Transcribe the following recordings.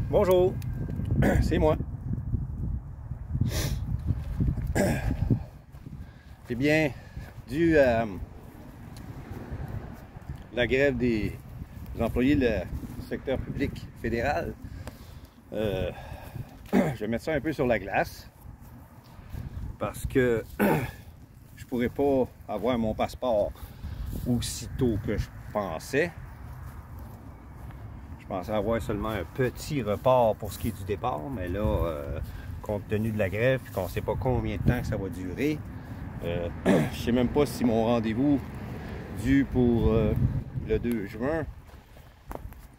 Bonjour, c'est moi. Eh bien, dû à la grève des employés du secteur public fédéral, je vais mettre ça un peu sur la glace parce que je pourrais pas avoir mon passeport aussitôt que je pensais. Je pensais avoir seulement un petit report pour ce qui est du départ, mais là, compte tenu de la grève, qu'on ne sait pas combien de temps que ça va durer, je ne sais même pas si mon rendez-vous dû pour le 2 juin,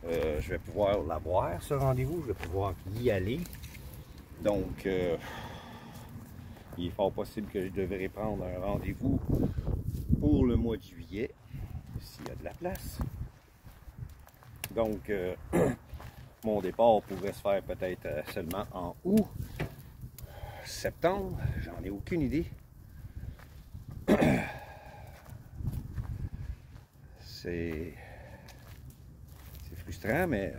je vais pouvoir l'avoir, ce rendez-vous, je vais pouvoir y aller. Donc, il est fort possible que je devrais prendre un rendez-vous pour le mois de juillet, s'il y a de la place. Donc, mon départ pourrait se faire peut-être seulement en août, septembre, j'en ai aucune idée. C'est frustrant, mais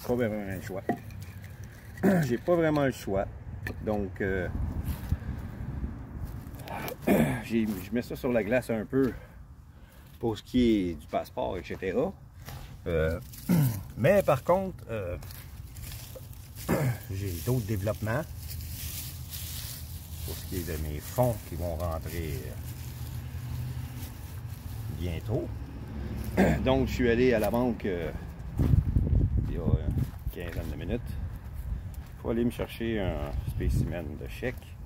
pas vraiment le choix. J'ai pas vraiment le choix. Donc, je mets ça sur la glace un peu pour ce qui est du passeport, etc. Mais par contre, j'ai d'autres développements pour ce qui est de mes fonds qui vont rentrer bientôt. Donc, je suis allé à la banque il y a une quinzaine de minutes. Il faut aller me chercher un spécimen de chèque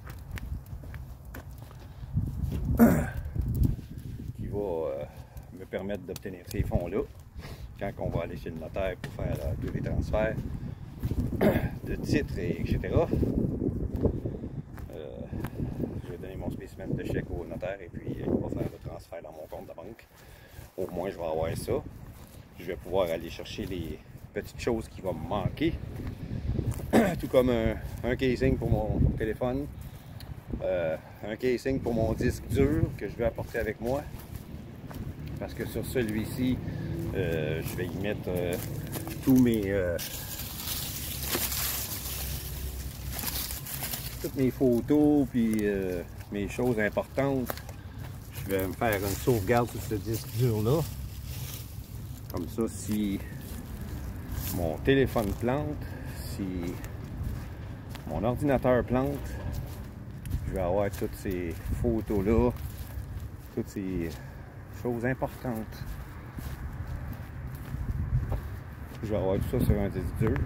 qui va me permettre d'obtenir ces fonds-là quand on va aller chez le notaire pour faire tous les transferts de titres, etc. Je vais donner mon spécimen de chèque au notaire et puis il va faire le transfert dans mon compte de banque. Au moins, je vais avoir ça. Je vais pouvoir aller chercher les petites choses qui vont me manquer. Tout comme un casing pour mon téléphone, un casing pour mon disque dur que je vais apporter avec moi. Parce que sur celui-ci, je vais y mettre tous toutes mes photos puis mes choses importantes. Je vais me faire une sauvegarde sur ce disque dur-là. Comme ça, si mon téléphone plante, si mon ordinateur plante, je vais avoir toutes ces photos-là, toutes ces choses importantes. Je vais avoir tout ça sur un disque dur.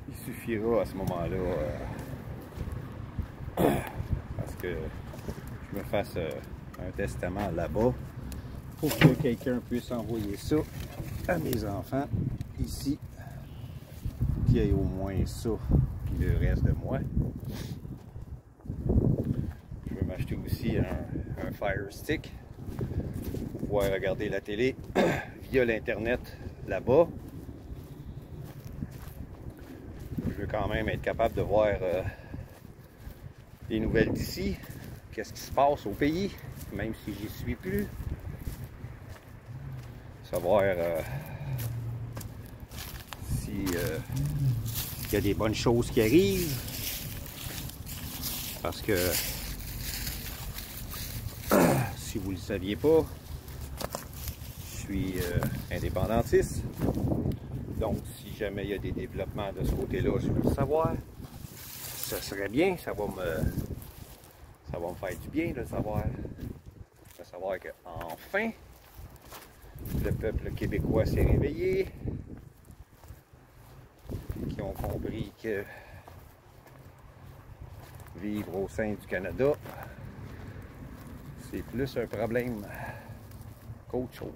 Il suffira à ce moment-là, parce que je me fasse un testament là-bas pour que quelqu'un puisse envoyer ça à mes enfants ici, qu'il y ait au moins ça puis le reste de moi. Je vais m'acheter aussi un Fire Stick pour pouvoir regarder la télé via l'internet là-bas. Je veux quand même être capable de voir les nouvelles d'ici, qu'est-ce qui se passe au pays, même si j'y suis plus. Savoir s'il y a des bonnes choses qui arrivent. Parce que si vous ne le saviez pas, je suis indépendantiste. Donc si jamais il y a des développements de ce côté-là, je veux le savoir. Ça serait bien, ça va me faire du bien de le savoir. De savoir que enfin le peuple québécois s'est réveillé, qui ont compris que vivre au sein du Canada, c'est plus un problème qu'autre chose.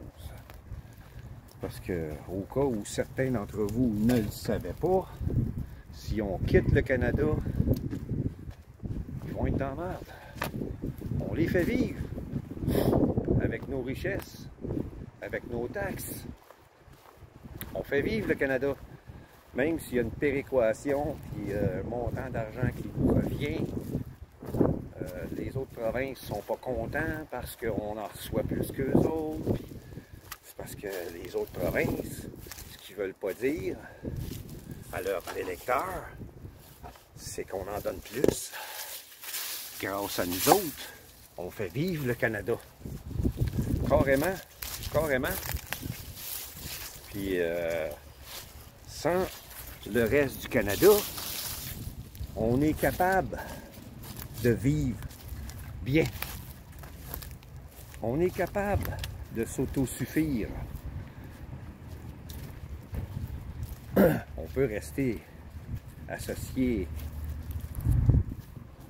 Parce que au cas où certains d'entre vous ne le savaient pas, si on quitte le Canada, ils vont être dans la merde. On les fait vivre avec nos richesses, avec nos taxes. On fait vivre le Canada. Même s'il y a une péréquation et un montant d'argent qui nous revient, les autres provinces ne sont pas contents parce qu'on en reçoit plus qu'eux autres. C'est parce que les autres provinces, ce qu'ils ne veulent pas dire à leurs électeurs, c'est qu'on en donne plus. Grâce à nous autres, on fait vivre le Canada. Carrément, carrément. Puis sans le reste du Canada, on est capable de vivre bien. On est capable de s'autosuffire. On peut rester associé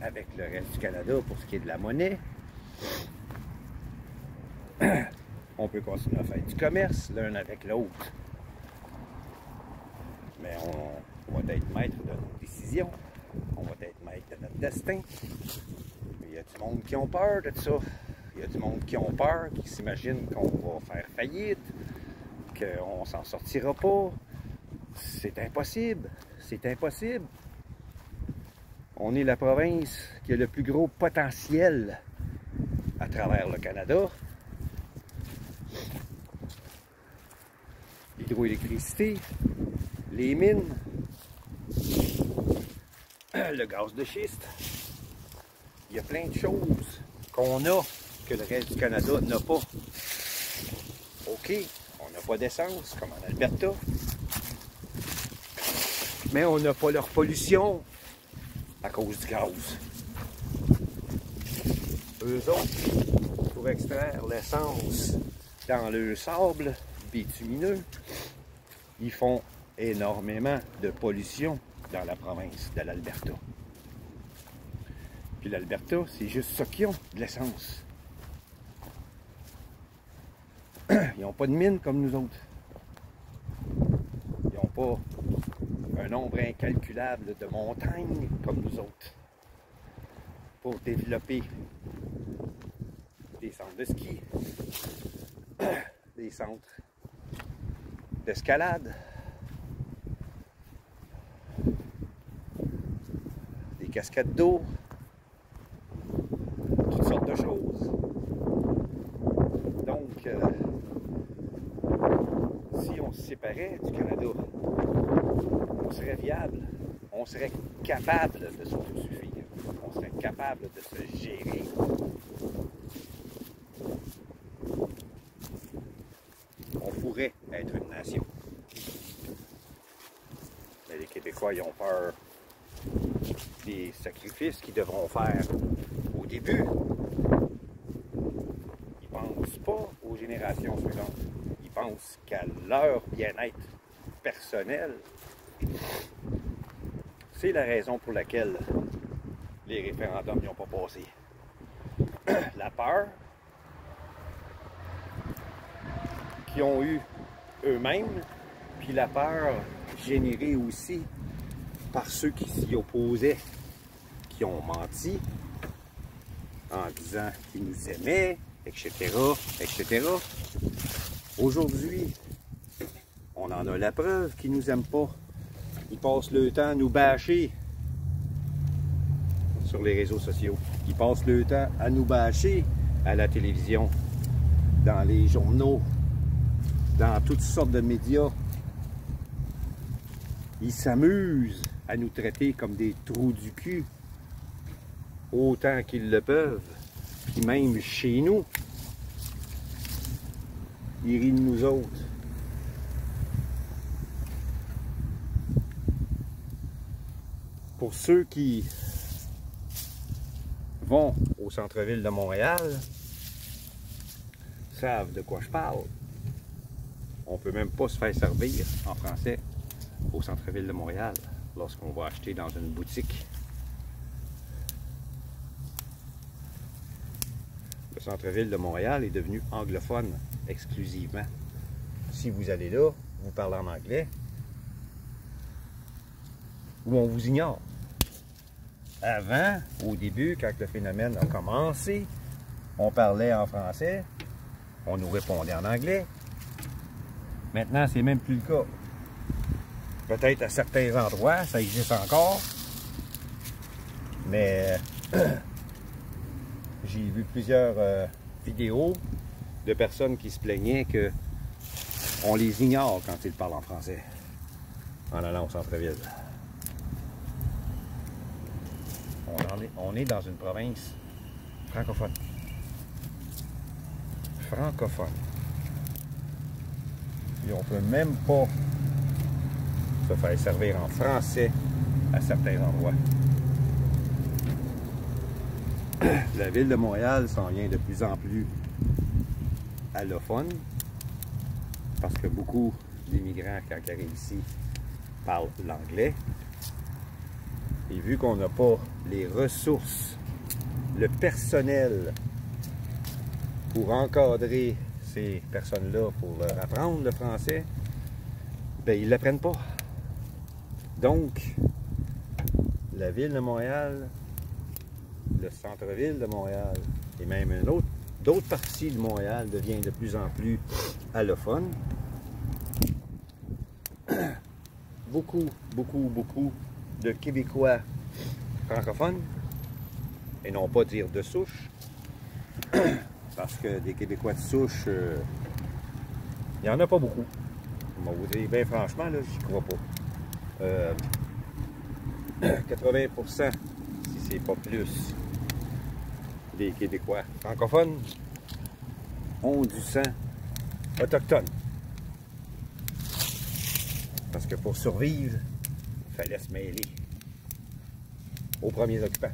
avec le reste du Canada pour ce qui est de la monnaie. On peut continuer à faire du commerce l'un avec l'autre. Mais on va être maître de nos décisions. On va être maître de notre destin. Mais il y a du monde qui ont peur de ça. Il y a du monde qui ont peur, qui s'imaginent qu'on va faire faillite, qu'on s'en sortira pas. C'est impossible. C'est impossible. On est la province qui a le plus gros potentiel à travers le Canada. L'hydroélectricité, les mines, le gaz de schiste. Il y a plein de choses qu'on a que le reste du Canada n'a pas. OK, on n'a pas d'essence comme en Alberta, mais on n'a pas leur pollution à cause du gaz. Eux autres, pour extraire l'essence dans le sable bitumineux, ils font énormément de pollution dans la province de l'Alberta. Puis l'Alberta, c'est juste ça qu'ils ont, de l'essence. Ils n'ont pas de mine comme nous autres. Ils n'ont pas un nombre incalculable de montagnes comme nous autres pour développer des centres de ski, des centres d'escalade, des cascades d'eau, toutes sortes de choses. Donc, si on se séparait du Canada, on serait viable, on serait capable de s'autosuffire, on serait capable de se gérer. On pourrait être une nation. Mais les Québécois, ils ont peur des sacrifices qu'ils devront faire au début. Ils ne pensent pas aux générations suivantes. Ils pensent qu'à leur bien-être personnel. C'est la raison pour laquelle les référendums n'y ont pas passé. La peur qu'ils ont eu eux-mêmes, puis la peur générée aussi par ceux qui s'y opposaient, qui ont menti en disant qu'ils nous aimaient, etc., etc. Aujourd'hui, on en a la preuve qu'ils nous aiment pas. Ils passent le temps à nous bâcher sur les réseaux sociaux. Ils passent le temps à nous bâcher à la télévision, dans les journaux, dans toutes sortes de médias. Ils s'amusent à nous traiter comme des trous du cul, autant qu'ils le peuvent. Puis même chez nous, ils rient de nous autres. Pour ceux qui vont au centre-ville de Montréal, savent de quoi je parle. On ne peut même pas se faire servir en français au centre-ville de Montréal lorsqu'on va acheter dans une boutique. Le centre-ville de Montréal est devenu anglophone exclusivement. Si vous allez là, vous parlez en anglais, ou on vous ignore. Avant, au début, quand le phénomène a commencé, on parlait en français, on nous répondait en anglais. Maintenant, c'est même plus le cas. Peut-être à certains endroits, ça existe encore, mais j'ai vu plusieurs vidéos de personnes qui se plaignaient que on les ignore quand ils parlent en français en allant au centre-ville. On est dans une province francophone. Francophone. Et on ne peut même pas se faire servir en français à certains endroits. La ville de Montréal s'en vient de plus en plus allophone parce que beaucoup d'immigrants, quand ils arrivent ici, parlent l'anglais. Et vu qu'on n'a pas les ressources, le personnel pour encadrer ces personnes-là, pour leur apprendre le français, ben ils ne l'apprennent pas. Donc, la ville de Montréal, le centre-ville de Montréal et même d'autres parties de Montréal devient de plus en plus allophone. Beaucoup de Québécois francophones, et non pas dire de souche, parce que des Québécois de souche, il n'y en a pas beaucoup. On va vous dire, bien franchement, là, j'y crois pas. 80%, si c'est pas plus, des Québécois francophones ont du sang autochtone. Parce que pour survivre, il fallait se mêler aux premiers occupants.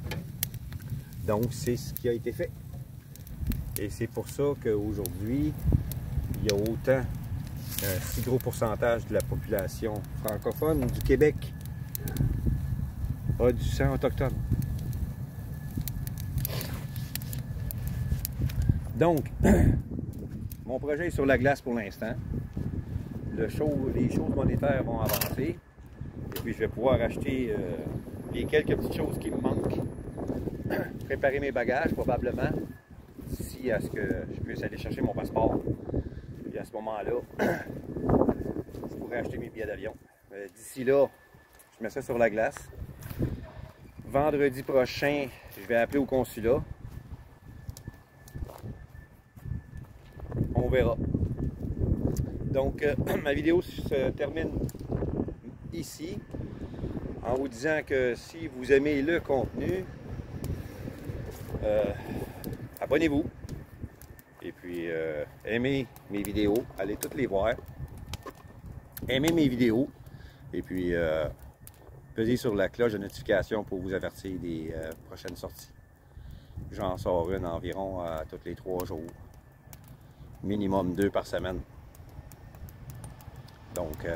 Donc, c'est ce qui a été fait. Et c'est pour ça qu'aujourd'hui, il y a autant, un si gros pourcentage de la population francophone du Québec a du sang autochtone. Donc, mon projet est sur la glace pour l'instant. Les choses monétaires vont avancer. Et puis, je vais pouvoir acheter les quelques petites choses qui me manquent. Préparer mes bagages, probablement, d'ici à ce que je puisse aller chercher mon passeport. Et à ce moment-là, je pourrais acheter mes billets d'avion. D'ici là, je mets ça sur la glace. Vendredi prochain, je vais appeler au consulat. On verra. Donc, ma vidéo se termine ici en vous disant que si vous aimez le contenu, abonnez-vous. Et puis, aimez mes vidéos. Allez toutes les voir. Aimez mes vidéos. Et puis, pesez sur la cloche de notification pour vous avertir des prochaines sorties. J'en sors une environ tous les 3 jours. Minimum 2 par semaine. Donc,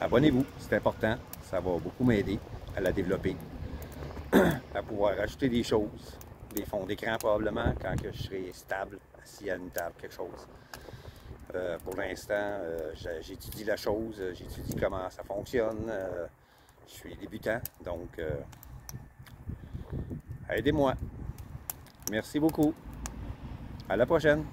abonnez-vous, c'est important. Ça va beaucoup m'aider à la développer. À pouvoir ajouter des choses. Des fonds d'écran probablement, quand que je serai stable, assis à une table, quelque chose. Pour l'instant, j'étudie la chose, j'étudie comment ça fonctionne. Je suis débutant, donc aidez-moi. Merci beaucoup. À la prochaine.